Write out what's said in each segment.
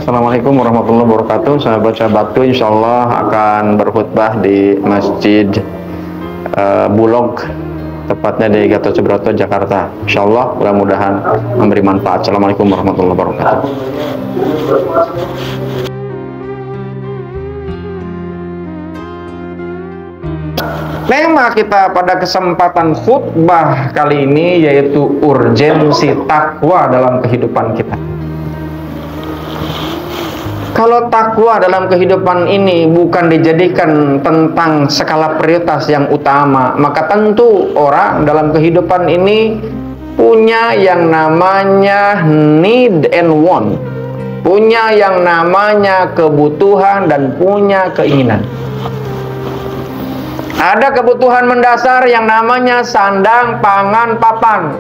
Assalamualaikum warahmatullahi wabarakatuh. Sahabat-sahabatku, insya Allah akan berkhutbah di Masjid Bulog, tepatnya di Gatot Subroto, Jakarta. Insya Allah mudah-mudahan memberi manfaat. Assalamualaikum warahmatullahi wabarakatuh. Tema kita pada kesempatan khutbah kali ini yaitu urgensi takwa dalam kehidupan kita. Kalau takwa dalam kehidupan ini bukan dijadikan tentang skala prioritas yang utama, maka tentu orang dalam kehidupan ini punya yang namanya need and want, punya yang namanya kebutuhan dan punya keinginan. Ada kebutuhan mendasar yang namanya sandang, pangan, papan.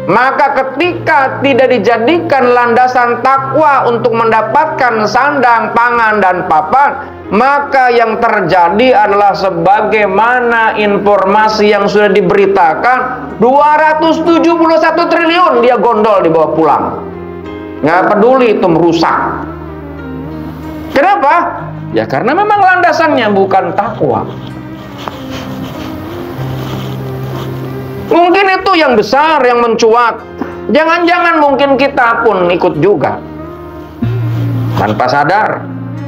Maka ketika tidak dijadikan landasan takwa untuk mendapatkan sandang, pangan, dan papan, maka yang terjadi adalah sebagaimana informasi yang sudah diberitakan, 271 triliun dia gondol dibawa pulang. Nggak peduli itu merusak. Kenapa? Ya karena memang landasannya bukan takwa. Mungkin itu yang besar yang mencuat. Jangan-jangan mungkin kita pun ikut juga. Tanpa sadar,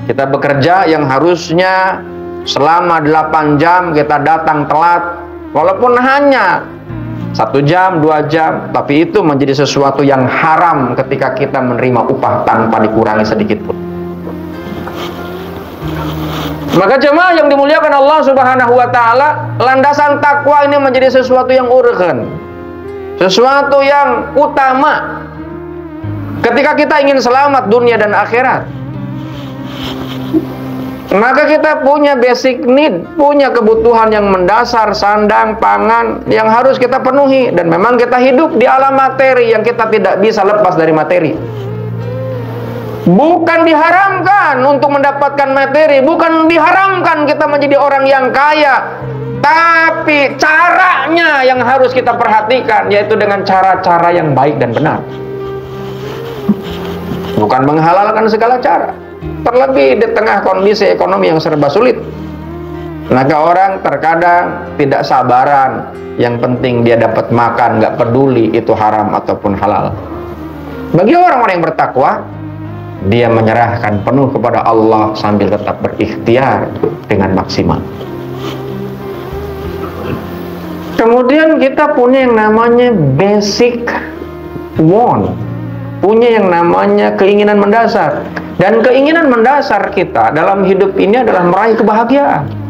kita bekerja yang harusnya selama 8 jam kita datang telat, walaupun hanya 1 jam, 2 jam, tapi itu menjadi sesuatu yang haram ketika kita menerima upah tanpa dikurangi sedikit pun. Maka jemaah yang dimuliakan Allah Subhanahu wa Ta'ala, landasan takwa ini menjadi sesuatu yang urgen, sesuatu yang utama ketika kita ingin selamat dunia dan akhirat. Maka kita punya basic need, punya kebutuhan yang mendasar, sandang, pangan yang harus kita penuhi. Dan memang kita hidup di alam materi yang kita tidak bisa lepas dari materi. Bukan diharamkan untuk mendapatkan materi, bukan diharamkan kita menjadi orang yang kaya, tapi caranya yang harus kita perhatikan, yaitu dengan cara-cara yang baik dan benar. Bukan menghalalkan segala cara, terlebih di tengah kondisi ekonomi yang serba sulit. Maka orang terkadang tidak sabaran, yang penting dia dapat makan, nggak peduli itu haram ataupun halal. Bagi orang-orang yang bertakwa, dia menyerahkan penuh kepada Allah sambil tetap berikhtiar dengan maksimal. Kemudian kita punya yang namanya basic want, punya yang namanya keinginan mendasar. Dan keinginan mendasar kita dalam hidup ini adalah meraih kebahagiaan.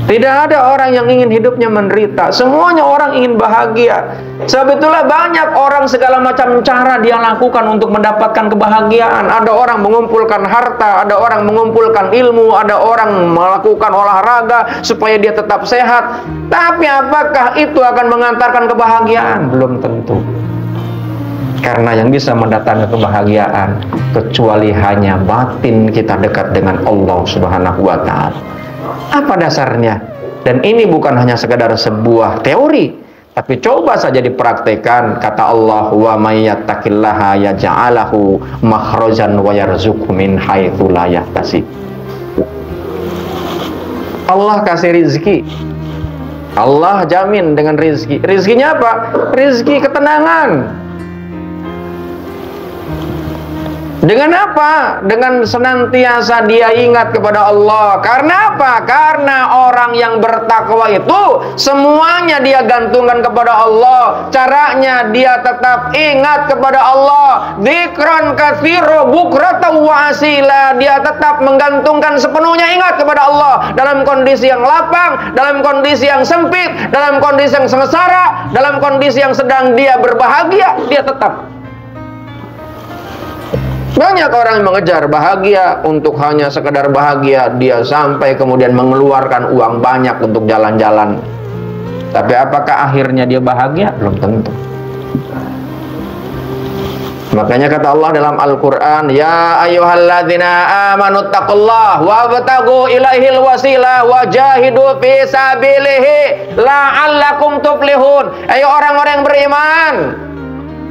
Tidak ada orang yang ingin hidupnya menderita. Semuanya orang ingin bahagia. Sebetulnya banyak orang segala macam cara dia lakukan untuk mendapatkan kebahagiaan. Ada orang mengumpulkan harta, ada orang mengumpulkan ilmu, ada orang melakukan olahraga supaya dia tetap sehat. Tapi apakah itu akan mengantarkan kebahagiaan? Belum tentu. Karena yang bisa mendatangkan kebahagiaan kecuali hanya batin kita dekat dengan Allah Subhanahu wa Ta'ala. Apa dasarnya? Dan ini bukan hanya sekadar sebuah teori, tapi coba saja dipraktekkan. Kata Allah, wa may yattaqillaha yaj'alahu makhrajan wa yarzuqhu min haitsu la yahtasib. Allah kasih rizki, Allah jamin dengan rizki. Rizkinya apa? Rizki ketenangan. Dengan apa? Dengan senantiasa dia ingat kepada Allah. Karena apa? Karena orang yang bertakwa itu semuanya dia gantungkan kepada Allah. Caranya dia tetap ingat kepada Allah. Dzikran katsira bukratan wa asila. Dia tetap menggantungkan sepenuhnya ingat kepada Allah. Dalam kondisi yang lapang, dalam kondisi yang sempit, dalam kondisi yang sengsara, dalam kondisi yang sedang dia berbahagia, dia tetap. Banyak orang yang mengejar bahagia untuk hanya sekedar bahagia, dia sampai kemudian mengeluarkan uang banyak untuk jalan-jalan. Tapi apakah akhirnya dia bahagia? Belum tentu. Makanya kata Allah dalam Al-Quran, ya ayyuhalladzina amanu taqullaha wabtagu ilaihil wasilah wajahidu fi sabilihi la'allakum tuflihun. Ayo orang-orang yang beriman,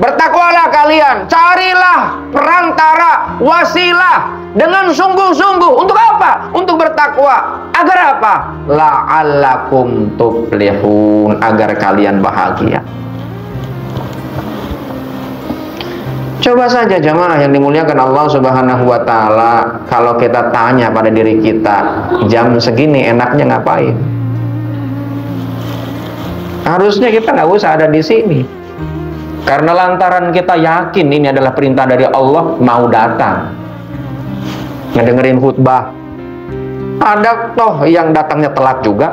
Bertakwalah kalian, carilah perantara, wasilah dengan sungguh-sungguh. Untuk apa? Untuk bertakwa. Agar apa? La'allakum tuflihun, agar kalian bahagia. Coba saja jamaah yang dimuliakan Allah Subhanahu wa Ta'ala, kalau kita tanya pada diri kita, jam segini enaknya ngapain? Harusnya kita nggak usah ada di sini. Karena lantaran kita yakin ini adalah perintah dari Allah, mau datang ngedengerin khutbah. Ada toh yang datangnya telat juga,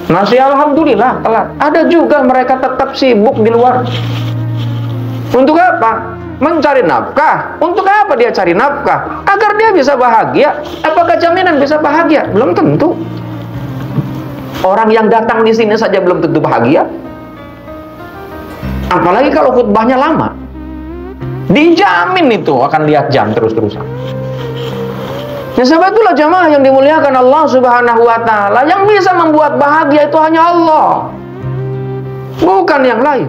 masih alhamdulillah telat. Ada juga mereka tetap sibuk di luar. Untuk apa? Mencari nafkah. Untuk apa dia cari nafkah? Agar dia bisa bahagia. Apakah jaminan bisa bahagia? Belum tentu. Orang yang datang di sini saja belum tentu bahagia. Apalagi kalau khutbahnya lama. Dijamin itu akan lihat jam terus-terusan. Ya sebab itulah jamaah yang dimuliakan Allah Subhanahu wa Ta'ala, yang bisa membuat bahagia itu hanya Allah, bukan yang lain.